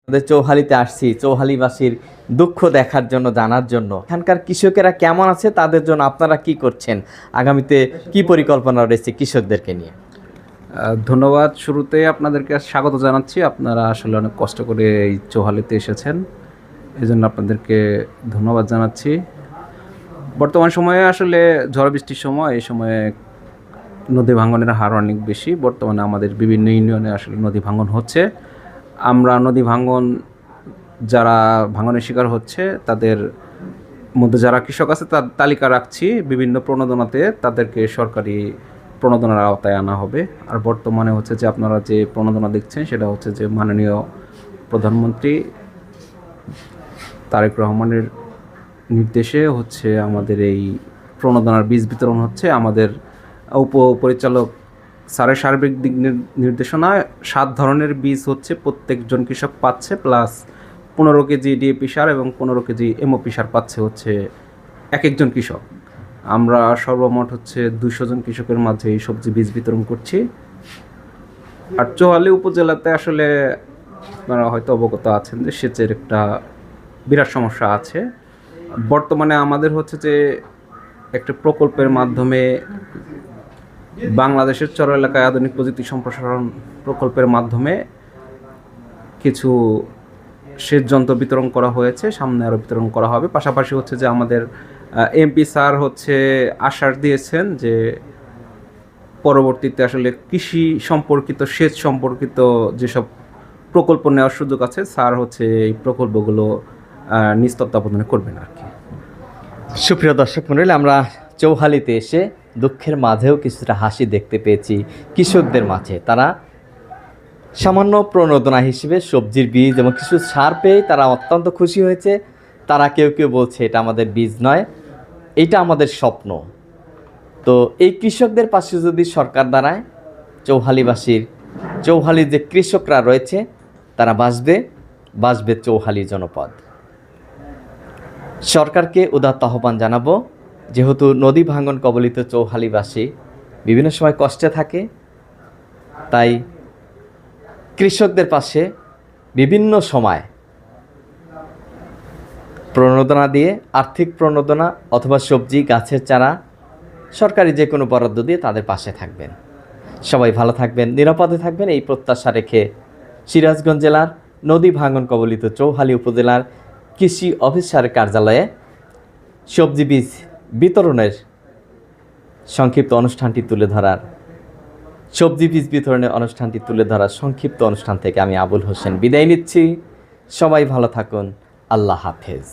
আমাদের চৌহালিতে আসছি চৌহালিবাসীর দুঃখ দেখার জন্য, জানার জন্য এখানকার কৃষকেরা কেমন আছে, তাদের জন্য আপনারা কি করছেন, আগামীতে কি পরিকল্পনা রয়েছে কৃষকদেরকে নিয়ে। ধন্যবাদ। শুরুতে আপনাদেরকে স্বাগত জানাচ্ছি। আপনারা আসলে অনেক কষ্ট করে এই চৌহালিতে এসেছেন, এই জন্য আপনাদেরকে ধন্যবাদ জানাচ্ছি। বর্তমান সময়ে আসলে ঝড় বৃষ্টির সময়, এই সময়ে নদী ভাঙনের হার অনেক বেশি। বর্তমানে আমাদের বিভিন্ন ইউনিয়নে আসলে নদী ভাঙন হচ্ছে। আমরা নদী ভাঙন, যারা ভাঙনের শিকার হচ্ছে তাদের মধ্যে যারা কৃষক আছে তার তালিকা রাখছি বিভিন্ন প্রণোদনাতে, তাদেরকে সরকারি প্রণোদনার আওতায় আনা হবে। আর বর্তমানে হচ্ছে যে আপনারা যে প্রণোদনা দেখছেন সেটা হচ্ছে যে মাননীয় প্রধানমন্ত্রী তারেক রহমানের নির্দেশে হচ্ছে আমাদের এই প্রণোদনার বীজ বিতরণ হচ্ছে। আমাদের উপপরিচালক স্যারের সার্বিক দিক নির্দেশনায় 7 ধরনের বীজ হচ্ছে প্রত্যেকজন কৃষক পাচ্ছে, প্লাস 15 কেজি ডিএপি সার এবং 15 কেজি এমওপি সার পাচ্ছে হচ্ছে এক একজন কৃষক। আমরা সর্বমোট হচ্ছে 200 জন কৃষকের মাঝে এই সবজি বীজ বিতরণ করছি। আর চৌহালি উপজেলাতে আসলে আপনারা হয়তো অবগত আছেন যে সেচের একটা বিরাট সমস্যা আছে। বর্তমানে আমাদের হচ্ছে যে একটা প্রকল্পের মাধ্যমে, বাংলাদেশের চর এলাকায় আধুনিক প্রযুক্তি সম্প্রসারণ প্রকল্পের মাধ্যমে কিছু সেচ যন্ত্র বিতরণ করা হয়েছে, সামনে আরও বিতরণ করা হবে। পাশাপাশি হচ্ছে যে আমাদের এমপি স্যার হচ্ছে আশ্বাস দিয়েছেন যে পরবর্তীতে আসলে কৃষি সম্পর্কিত, সেচ সম্পর্কিত যেসব প্রকল্প নেওয়ার সুযোগ আছে, স্যার হচ্ছে এই প্রকল্পগুলো নিজ তত্ত্বাবধানে করবেন আর কি। সুপ্রিয় দর্শক মণ্ডলী, আমরা চৌহালিতে এসে দুঃখের মাঝেও কিছুটা হাসি দেখতে পেয়েছি কৃষকদের মাঝে। তারা সামান্য প্রণোদনা হিসেবে সবজির বীজ এবং কিছু সার পেয়ে তারা অত্যন্ত খুশি হয়েছে। তারা কেউ কেউ বলছে এটা আমাদের বীজ নয়, এটা আমাদের স্বপ্ন। তো এই কৃষকদের পাশে যদি সরকার দাঁড়ায়, চৌহালির যে কৃষকরা রয়েছে তারা বাঁচবে চৌহালি জনপদ। সরকারকে উদাত্ত আহ্বান জানাবো, যেহেতু নদী ভাঙন কবলিত চৌহালিবাসী বিভিন্ন সময় কষ্টে থাকে, তাই কৃষকদের পাশে বিভিন্ন সময় প্রণোদনা দিয়ে, আর্থিক প্রণোদনা অথবা সবজি, গাছের চারা, সরকারি যে কোনো বরাদ্দ দিয়ে তাদের পাশে থাকবেন। সবাই ভালো থাকবেন, নিরাপদে থাকবেন, এই প্রত্যাশা রেখে সিরাজগঞ্জ জেলার নদী ভাঙন কবলিত চৌহালি উপজেলার কৃষি অফিসারের কার্যালয়ে সবজি বীজ বিতরণের সংক্ষিপ্ত অনুষ্ঠানটি তুলে ধরার সংক্ষিপ্ত অনুষ্ঠান থেকে আমি আবুল হোসেন বিদায় নিচ্ছি। সবাই ভালো থাকুন। আল্লাহ হাফেজ।